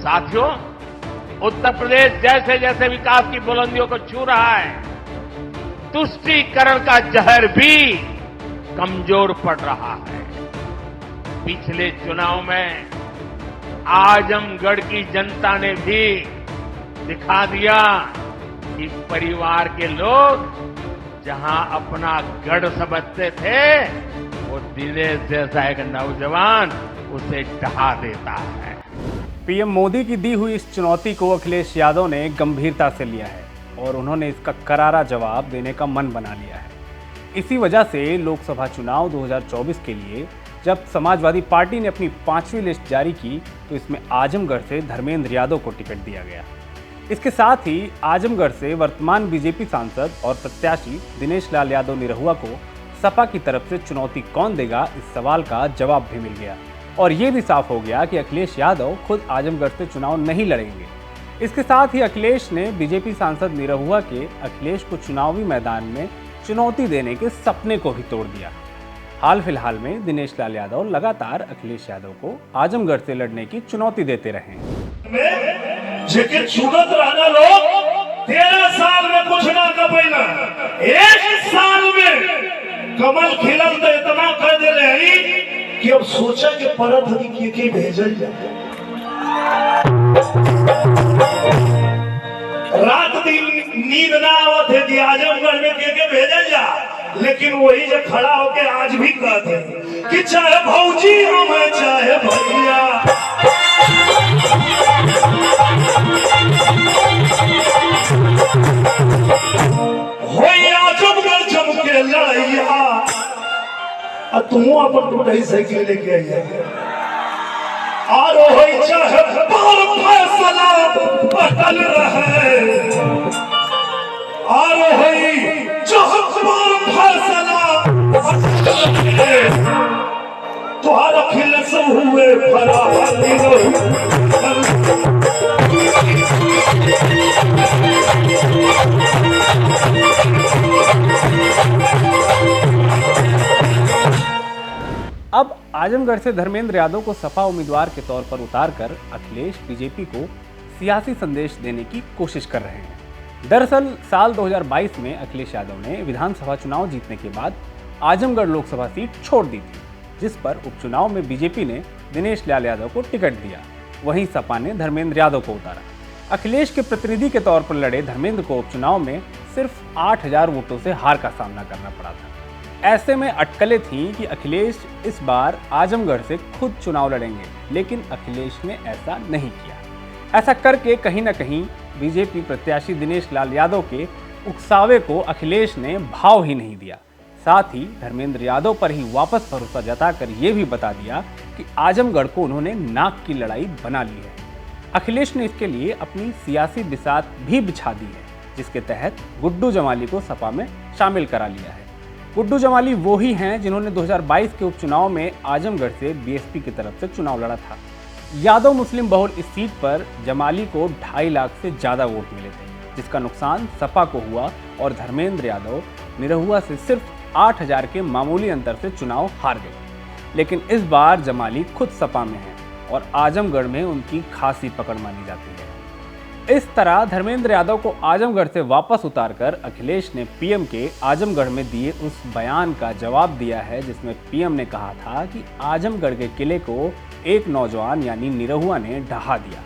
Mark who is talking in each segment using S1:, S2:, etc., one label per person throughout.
S1: साथियों, उत्तर प्रदेश जैसे जैसे विकास की बुलंदियों को छू रहा है, तुष्टीकरण का जहर भी कमजोर पड़ रहा है। पिछले चुनाव में आजमगढ़ की जनता ने भी दिखा दिया कि परिवार के लोग जहां अपना गढ़ समझते थे, वो दिनेश जैसा एक नौजवान उसे ढहा देता है।
S2: पीएम मोदी की दी हुई इस चुनौती को अखिलेश यादव ने गंभीरता से लिया है और उन्होंने इसका करारा जवाब देने का मन बना लिया है। इसी वजह से लोकसभा चुनाव 2024 के लिए जब समाजवादी पार्टी ने अपनी 5वीं लिस्ट जारी की तो इसमें आजमगढ़ से धर्मेंद्र यादव को टिकट दिया गया। इसके साथ ही आजमगढ़ से वर्तमान बीजेपी सांसद और प्रत्याशी दिनेश लाल यादव निरहुआ को सपा की तरफ से चुनौती कौन देगा, इस सवाल का जवाब भी मिल गया और ये भी साफ हो गया कि अखिलेश यादव खुद आजमगढ़ से चुनाव नहीं लड़ेंगे। इसके साथ ही अखिलेश ने बीजेपी सांसद निरहुआ के अखिलेश को चुनावी मैदान में चुनौती देने के सपने को भी तोड़ दिया। हाल फिलहाल में दिनेश लाल यादव लगातार अखिलेश यादव को आजमगढ़ से लड़ने की चुनौती देते रहे।
S3: चुनत रहना लोग 13 साल में कुछ ना कपैना, 1 साल में कमल खिलल तो इतना कर दे कि अब सोचा कि परत के भेजल जाए। रात दिन नींद ना आवत है कि आजमगढ़ में के भेजल जा, लेकिन वही जो खड़ा होके आज भी कहते हैं कि चाहे भौजी हमें चाहे भैया, हो आजमगढ़ जम के लड़ैया, तू अपन टूटाई साइकिल लेके आई और हो चाहे पर फैसला बदल रहे, और हो चाहे पर फैसला तुहार अखिल से हुए फराहती
S2: अब आजमगढ़ से धर्मेंद्र यादव को सपा उम्मीदवार के तौर पर उतारकर अखिलेश बीजेपी को सियासी संदेश देने की कोशिश कर रहे हैं। दरअसल साल 2022 में अखिलेश यादव ने विधानसभा चुनाव जीतने के बाद आजमगढ़ लोकसभा सीट छोड़ दी थी, जिस पर उपचुनाव में बीजेपी ने दिनेश लाल यादव को टिकट दिया। वहीं सपा ने धर्मेंद्र यादव को उतारा। अखिलेश के प्रतिनिधि के तौर पर लड़े धर्मेंद्र को उपचुनाव में सिर्फ 8000 वोटों से हार का सामना करना पड़ा था। ऐसे में अटकलें थीं कि अखिलेश इस बार आजमगढ़ से खुद चुनाव लड़ेंगे, लेकिन अखिलेश ने ऐसा नहीं किया। ऐसा करके कहीं न कहीं बीजेपी प्रत्याशी दिनेश लाल यादव के उकसावे को अखिलेश ने भाव ही नहीं दिया। साथ ही धर्मेंद्र यादव पर ही वापस भरोसा जताकर ये भी बता दिया कि आजमगढ़ को उन्होंने नाक की लड़ाई बना ली है। अखिलेश ने इसके लिए अपनी सियासी बिसात भी बिछा दी है, जिसके तहत गुड्डू जमाली को सपा में शामिल करा लिया है। गुड्डू जमाली वो ही हैं जिन्होंने 2022 के उपचुनाव में आजमगढ़ से बीएसपी की तरफ से चुनाव लड़ा था। यादव मुस्लिम बहुल इस सीट पर जमाली को 2.5 लाख से ज़्यादा वोट मिले थे, जिसका नुकसान सपा को हुआ और धर्मेंद्र यादव निरहुआ से सिर्फ 8000 के मामूली अंतर से चुनाव हार गए। लेकिन इस बार जमाली खुद सपा में है और आजमगढ़ में उनकी खासी पकड़ मानी जाती है। इस तरह धर्मेंद्र यादव को आजमगढ़ से वापस उतारकर अखिलेश ने पीएम के आजमगढ़ में दिए उस बयान का जवाब दिया है, जिसमें पीएम ने कहा था कि आजमगढ़ के किले को एक नौजवान यानी निरहुआ ने ढहा दिया।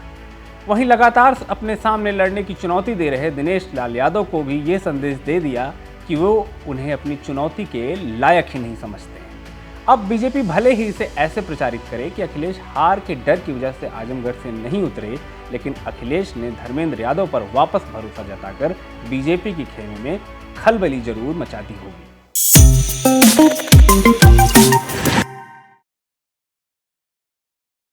S2: वहीं लगातार अपने सामने लड़ने की चुनौती दे रहे दिनेश लाल यादव को भी ये संदेश दे दिया कि वो उन्हें अपनी चुनौती के लायक ही नहीं समझते हैं। अब बीजेपी भले ही इसे ऐसे प्रचारित करे कि अखिलेश हार के डर की वजह से आजमगढ़ से नहीं उतरे, लेकिन अखिलेश ने धर्मेंद्र यादव पर वापस भरोसा जताकर बीजेपी की खेमे में खलबली जरूर मचा दी होगी।